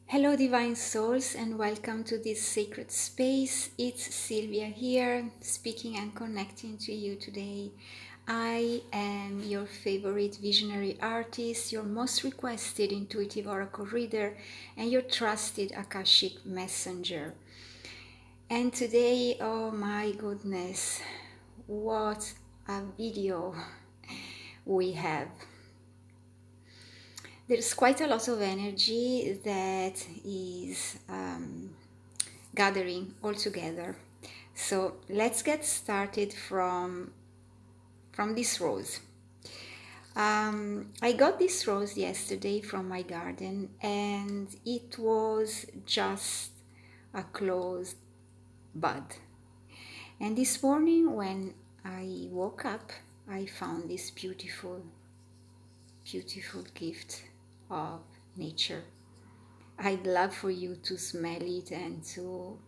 Hello Divine Souls and welcome to this sacred space. It's Silvia here, speaking and connecting to you today. I am your favorite visionary artist, your most requested intuitive oracle reader, and your trusted Akashic messenger. And today, oh my goodness, what a video we have. There's quite a lot of energy that is gathering all together. So let's get started from this rose. I got this rose yesterday from my garden and it was just a closed bud. And this morning when I woke up, I found this beautiful gift of nature. I'd love for you to smell it and to,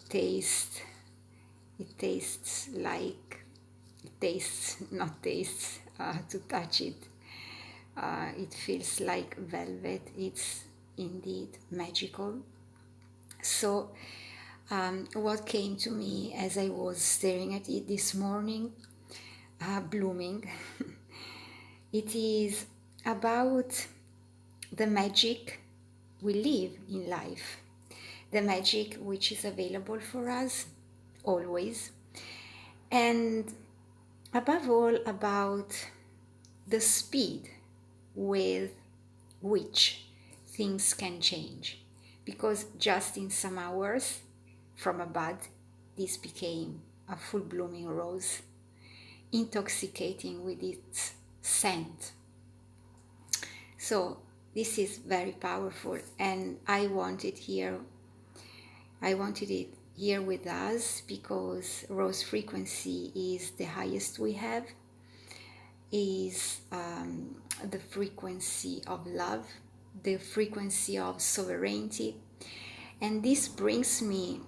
taste. It tastes like, to touch it. It feels like velvet. It's indeed magical. So, what came to me as I was staring at it this morning, blooming, it is about the magic we live in life, the magic which is available for us always, and above all about the speed with which things can change, because just in some hours from a bud this became a full blooming rose, intoxicating with its scent. So this is very powerful, and I wanted it here with us because rose frequency is the highest we have, is the frequency of love, the frequency of sovereignty. And this brings me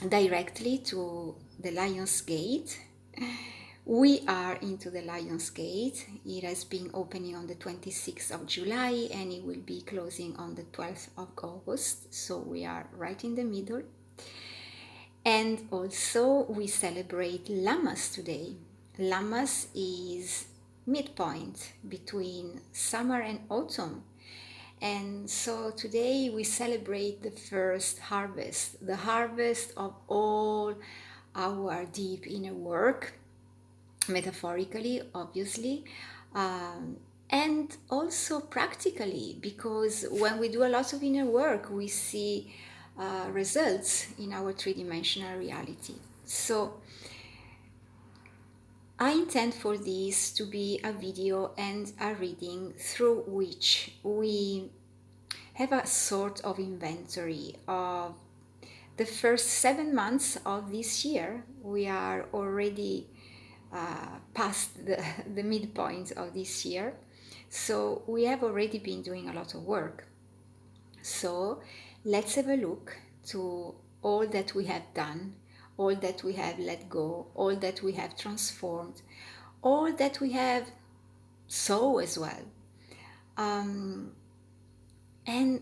directly to the Lion's Gate. We are into the Lion's Gate. It has been opening on the 26th of July and it will be closing on the 12th of August. So we are right in the middle. And also we celebrate Lammas today. Lammas is midpoint between summer and autumn. And so today we celebrate the first harvest, the harvest of all our deep inner work, metaphorically, obviously, and also practically, because when we do a lot of inner work, we see results in our three-dimensional reality. So I intend for this to be a video and a reading through which we have a sort of inventory of the first 7 months of this year. We are already past the midpoint of this year, so we have already been doing a lot of work. So let's have a look to all that we have done, all that we have let go, all that we have transformed, all that we have sown as well, and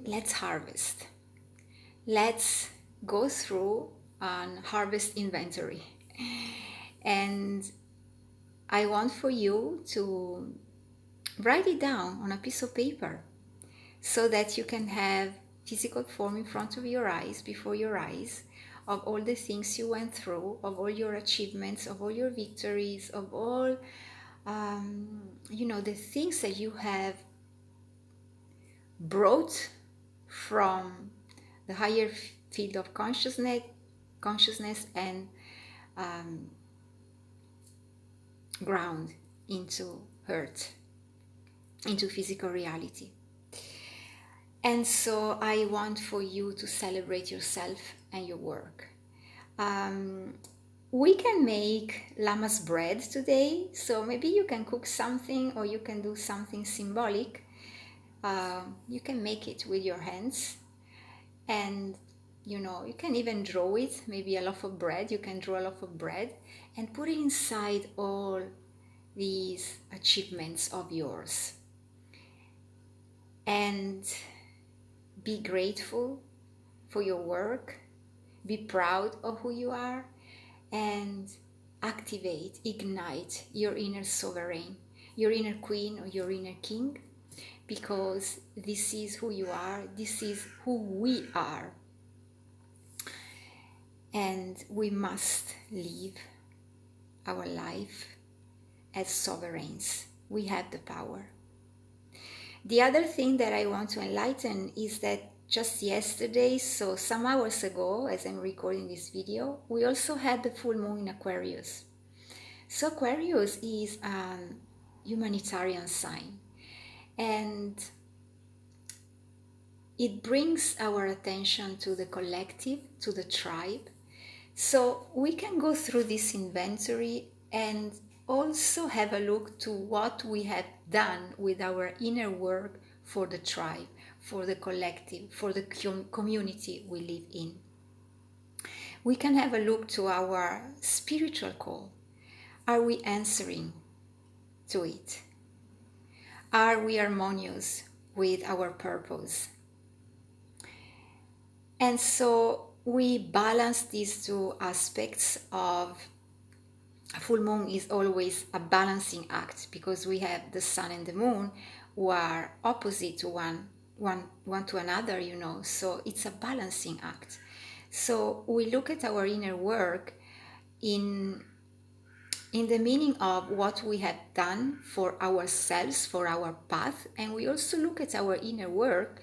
let's harvest. Let's go through an harvest inventory, and I want for you to write it down on a piece of paper so that you can have physical form in front of your eyes, before your eyes, of all the things you went through, of all your achievements, of all your victories, of all, the things that you have brought from the higher field of consciousness and ground into earth, into physical reality. And so I want for you to celebrate yourself and your work. We can make lammas bread today, so maybe you can cook something or you can do something symbolic. You can make it with your hands, and you can even draw it, maybe a loaf of bread. You can draw a loaf of bread and put it inside all these achievements of yours. And be grateful for your work, be proud of who you are, and activate, ignite your inner sovereign, your inner queen or your inner king, because this is who you are, this is who we are. And we must live our life as sovereigns. We have the power. The other thing that I want to enlighten is that just yesterday, so some hours ago, as I'm recording this video, we also had the full moon in Aquarius. So Aquarius is a humanitarian sign, and it brings our attention to the collective, to the tribe. So we can go through this inventory and also have a look to what we have done with our inner work for the tribe, for the collective, for the community we live in. We can have a look to our spiritual call. Are we answering to it? Are we harmonious with our purpose? And so we balance these two aspects of full moon. Is always a balancing act, because we have the sun and the moon who are opposite to one to another, so it's a balancing act. So we look at our inner work in the meaning of what we have done for ourselves, for our path, and we also look at our inner work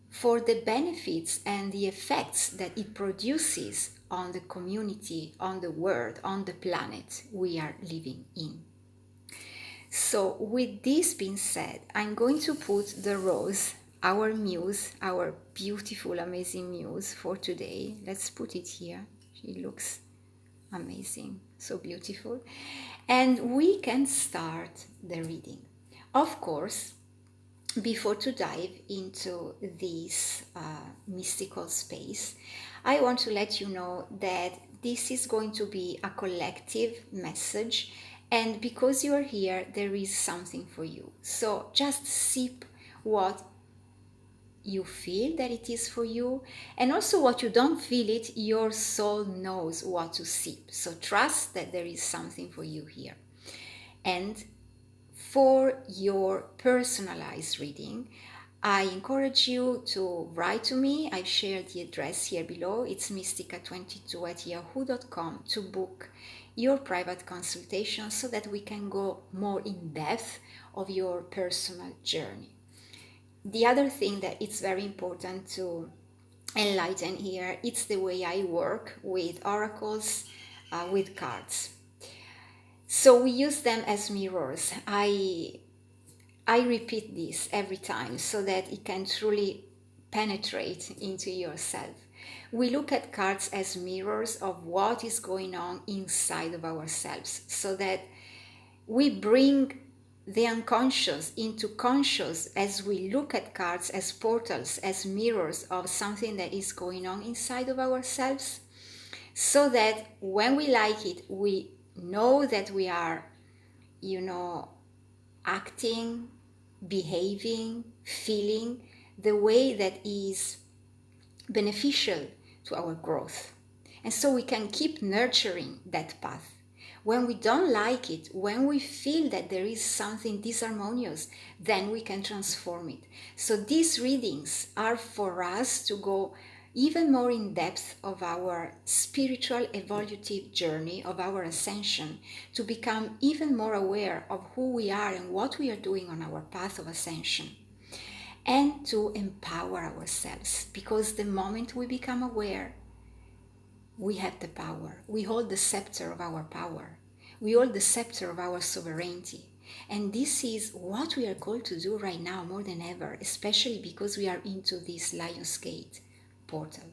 for the benefits and the effects that it produces on the community, on the world, on the planet we are living in. So with this being said, I'm going to put the rose, our muse, our beautiful, amazing muse for today. Let's put it here. She looks amazing, so beautiful. And we can start the reading. Of course, before to dive into this mystical space, I want to let you know that this is going to be a collective message, and because you are here, there is something for you. So just sip what you feel that it is for you, and also what you don't feel it, your soul knows what to sip. So trust that there is something for you here. And for your personalized reading, I encourage you to write to me. I've shared the address here below. It's mystica22@yahoo.com to book your private consultation so that we can go more in depth of your personal journey. The other thing that it's very important to enlighten here, it's the way I work with oracles, with cards. So we use them as mirrors. I repeat this every time so that it can truly penetrate into yourself. We look at cards as mirrors of what is going on inside of ourselves, so that we bring the unconscious into conscious as we look at cards as portals, as mirrors of something that is going on inside of ourselves, so that when we like it, we know that we are, acting, behaving, feeling the way that is beneficial to our growth. And so we can keep nurturing that path. When we don't like it, when we feel that there is something disharmonious, then we can transform it. So these readings are for us to go even more in depth of our spiritual evolutive journey, of our ascension, to become even more aware of who we are and what we are doing on our path of ascension, and to empower ourselves, because the moment we become aware, we have the power. We hold the scepter of our power. We hold the scepter of our sovereignty. And this is what we are called to do right now more than ever, especially because we are into this Lion's Gate portal.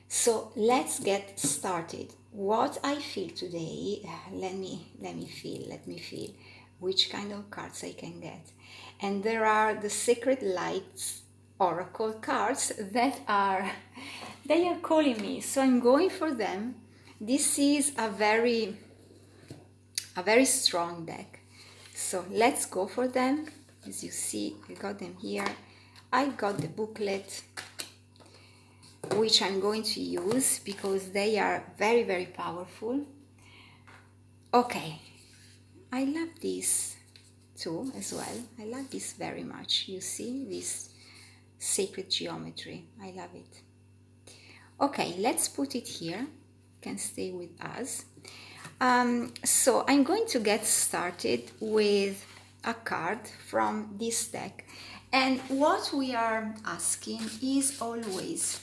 So let's get started. What I feel today, let me feel which kind of cards I can get. And there are the Sacred Lights Oracle cards they are calling me, so I'm going for them. This is a very strong deck, so let's go for them. As you see, I got them here. I got the booklet, which I'm going to use because they are very, very powerful. Okay, I love this too as well. I love this very much. You see this sacred geometry. I love it. Okay, let's put it here. You can stay with us. So I'm going to get started with a card from this deck. And what we are asking is always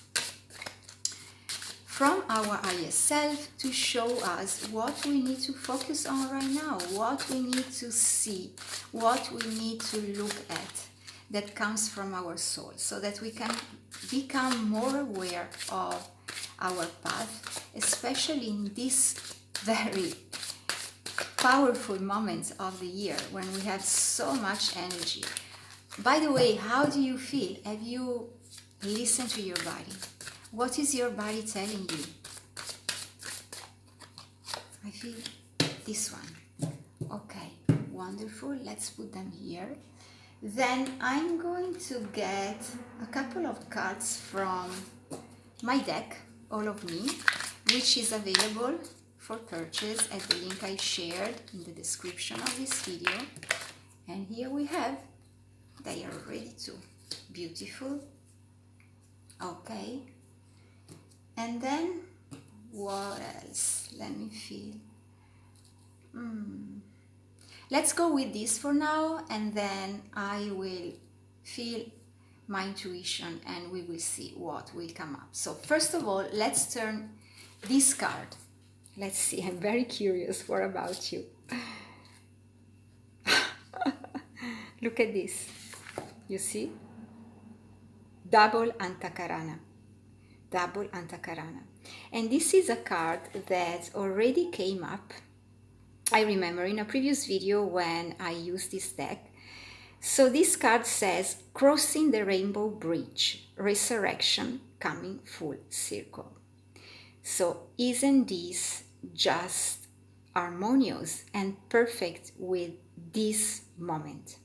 from our higher self to show us what we need to focus on right now, what we need to see, what we need to look at that comes from our soul, so that we can become more aware of our path, especially in this very powerful moments of the year when we have so much energy. By the way, how do you feel? Have you listened to your body? What is your body telling you? I feel this one. Okay, wonderful. Let's put them here. Then I'm going to get a couple of cards from my deck, All of Me, which is available for purchase at the link I shared in the description of this video. And here we have, they are ready to. Beautiful. Okay. And then, what else? Let me feel. Let's go with this for now, and then I will feel my intuition and we will see what will come up. So first of all, let's turn this card. Let's see, I'm very curious. What about you? Look at this. You see? Double Antakarana. Double Antakarana. And this is a card that already came up, I remember, in a previous video when I used this deck. So this card says, crossing the rainbow bridge, resurrection coming full circle. So isn't this just harmonious and perfect with this moment?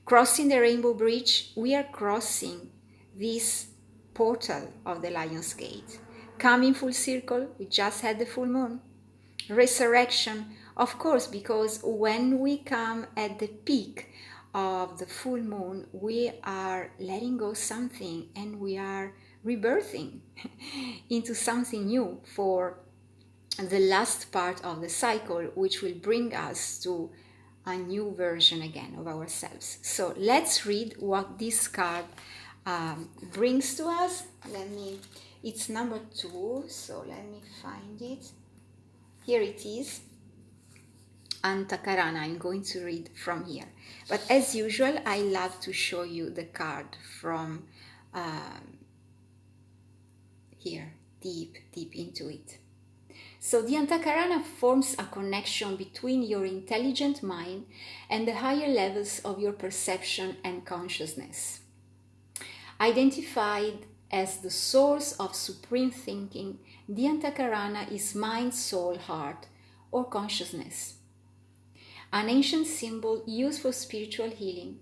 Crossing the rainbow bridge, we are crossing this portal of the Lion's Gate. Coming full circle, we just had the full moon. Resurrection, of course, because when we come at the peak of the full moon, we are letting go something and we are rebirthing into something new for the last part of the cycle, which will bring us to a new version again of ourselves. So let's read what this card brings to us. It's number 2, so let me find it. Here it is. Antakarana. I'm going to read from here. But as usual, I love to show you the card from here, deep into it. So the Antakarana forms a connection between your intelligent mind and the higher levels of your perception and consciousness. Identified as the source of supreme thinking, the Antakarana is mind, soul, heart, or consciousness. An ancient symbol used for spiritual healing,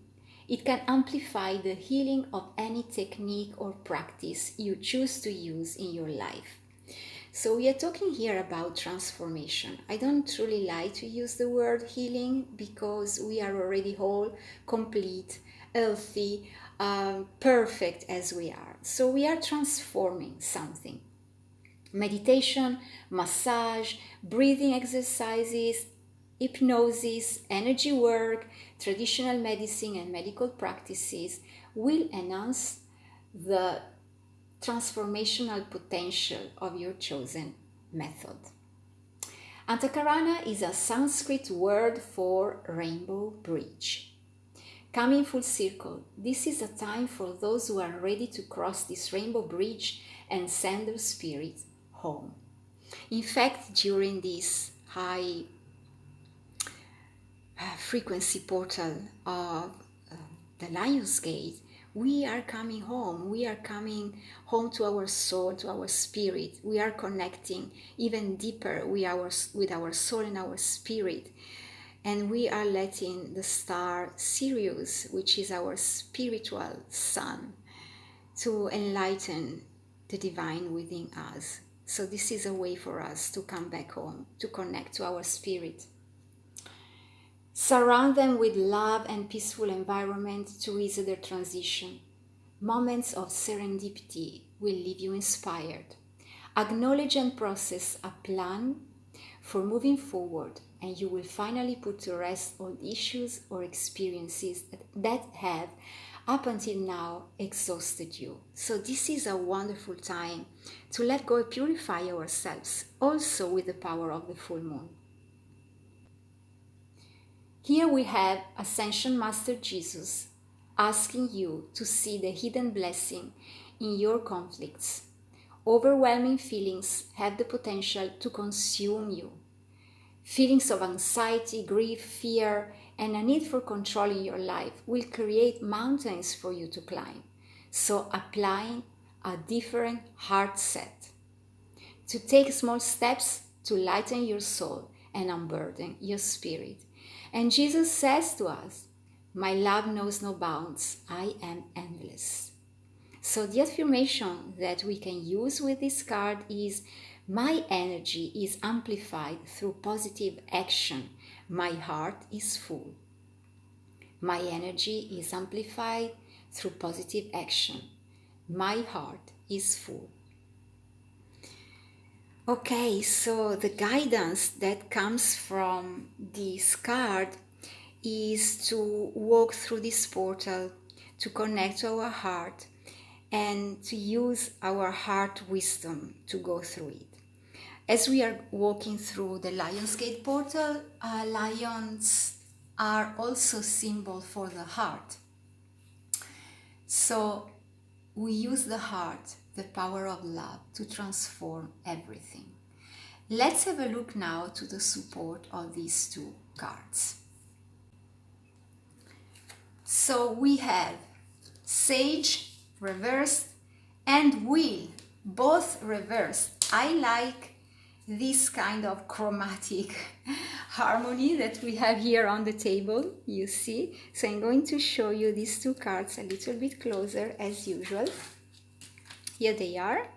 it can amplify the healing of any technique or practice you choose to use in your life. So we are talking here about transformation. I don't truly like to use the word healing because we are already whole, complete, healthy, perfect as we are. So we are transforming something. Meditation, massage, breathing exercises, hypnosis, energy work, traditional medicine and medical practices will enhance the transformational potential of your chosen method. Antakarana is a Sanskrit word for rainbow bridge. Coming full circle, this is a time for those who are ready to cross this rainbow bridge and send their spirit home. In fact, during this high frequency portal of the Lion's Gate, we are coming home. We are coming home to our soul, to our spirit. We are connecting even deeper with our soul and our spirit. and we are letting the star Sirius, which is our spiritual sun, to enlighten the divine within us. So this is a way for us to come back home, to connect to our spirit. Surround them with love and peaceful environment to ease their transition. Moments of serendipity will leave you inspired. Acknowledge and process a plan for moving forward, and you will finally put to rest all issues or experiences that have, up until now, exhausted you. So this is a wonderful time to let go and purify ourselves, also with the power of the full moon. Here we have Ascension Master Jesus asking you to see the hidden blessing in your conflicts. Overwhelming feelings have the potential to consume you. Feelings of anxiety, grief, fear, and a need for control in your life will create mountains for you to climb. So applying a different heart set. To take small steps to lighten your soul and unburden your spirit. And Jesus says to us, "My love knows no bounds, I am endless." So the affirmation that we can use with this card is, "My energy is amplified through positive action. My heart is full." My energy is amplified through positive action. My heart is full. Okay, so the guidance that comes from this card is to walk through this portal, to connect to our heart, and to use our heart wisdom to go through it. As we are walking through the Lionsgate portal, lions are also symbol for the heart. So we use the heart, the power of love, to transform everything. Let's have a look now to the support of these two cards. So we have Sage reversed and Wheel, both reversed. I like this kind of chromatic harmony that we have here on the table, you see. So I'm going to show you these two cards a little bit closer as usual. Here they are.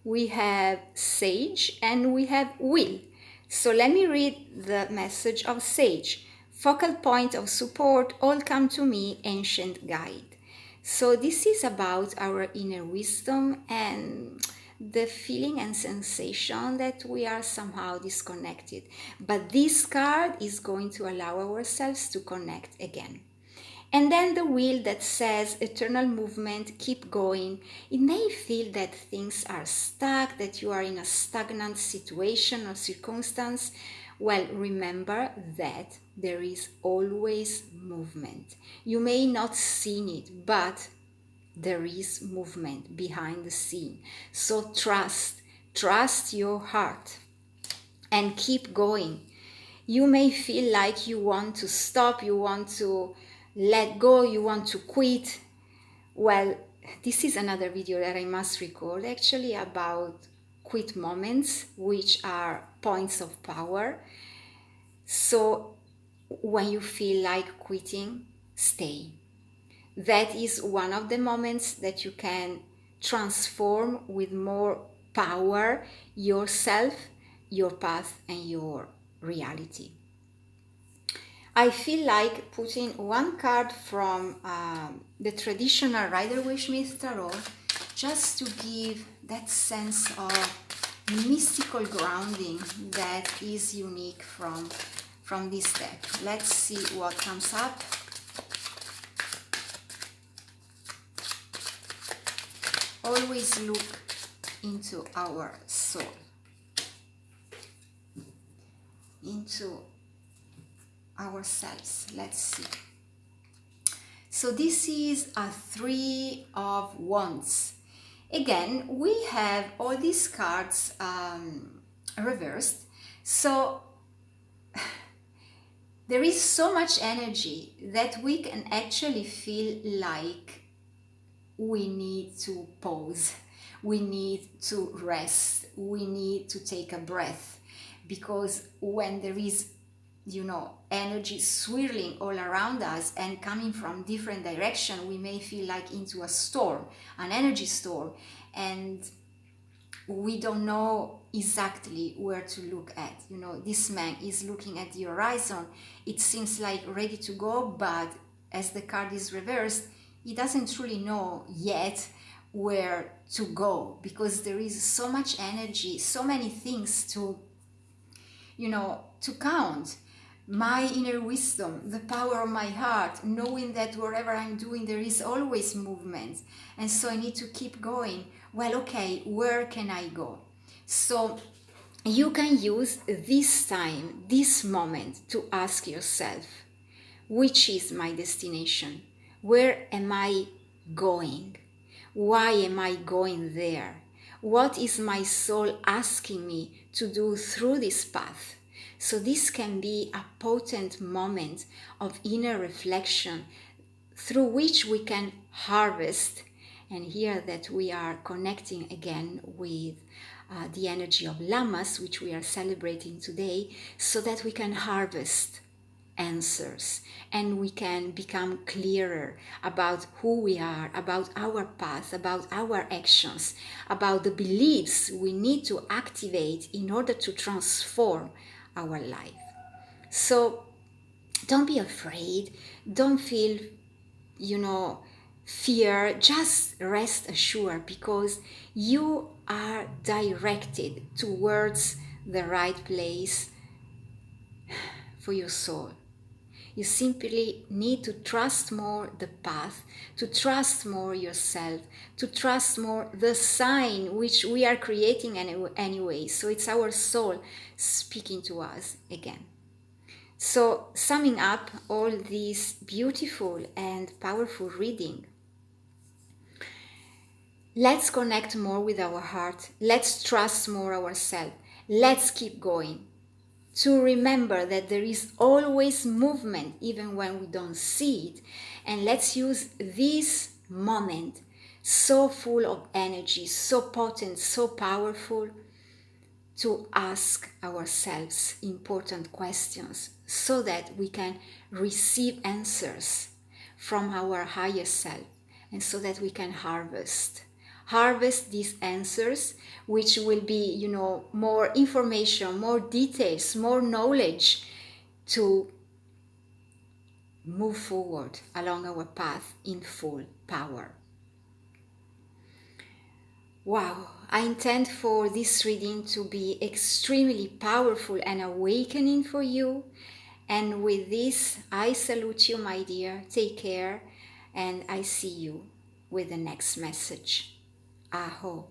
We have Sage and we have Wheel. So let me read the message of Sage. Focal point of support, all come to me, ancient guide. So this is about our inner wisdom and the feeling and sensation that we are somehow disconnected. But this card is going to allow ourselves to connect again. And then the wheel that says eternal movement, keep going. It may feel that things are stuck, that you are in a stagnant situation or circumstance. Well, remember that there is always movement. You may not see it, but there is movement behind the scene. So trust your heart and keep going. You may feel like you want to stop, you want to let go, you want to quit. Well, this is another video that I must record actually about quit moments, which are points of power. So when you feel like quitting, stay. That is one of the moments that you can transform with more power yourself, your path, and your reality. I feel like putting one card from the traditional Rider-Waite-Smith Tarot just to give that sense of mystical grounding that is unique from this deck. Let's see what comes up. Always look into our soul, into ourselves. Let's see. So this is a 3 of Wands. Again, we have all these cards reversed. So there is so much energy that we can actually feel like we need to pause, we need to rest, we need to take a breath, because when there is energy swirling all around us and coming from different direction. We may feel like into a storm, an energy storm, and we don't know exactly where to look at. This man is looking at the horizon. It seems like ready to go, but as the card is reversed, he doesn't truly know yet where to go, because there is so much energy, so many things to count. My inner wisdom, the power of my heart, knowing that wherever I'm doing there is always movement, and so I need to keep going. Well, okay, where can I go? So you can use this time, this moment, to ask yourself, which is my destination? Where am I going? Why am I going there? What is my soul asking me to do through this path? So this can be a potent moment of inner reflection through which we can harvest. And here that we are connecting again with the energy of Lammas, which we are celebrating today, so that we can harvest answers and we can become clearer about who we are, about our path, about our actions, about the beliefs we need to activate in order to transform our life. So don't be afraid, don't feel fear, just rest assured, because you are directed towards the right place for your soul. You simply need to trust more the path, to trust more yourself, to trust more the sign which we are creating anyway. So it's our soul speaking to us again. So summing up all this beautiful and powerful reading, let's connect more with our heart. Let's trust more ourselves. Let's keep going. To remember that there is always movement even when we don't see it. And let's use this moment, so full of energy, so potent, so powerful, to ask ourselves important questions so that we can receive answers from our higher self, and so that we can harvest these answers, which will be, more information, more details, more knowledge to move forward along our path in full power. Wow, I intend for this reading to be extremely powerful and awakening for you. And with this, I salute you, my dear. Take care, and I see you with the next message. Aho.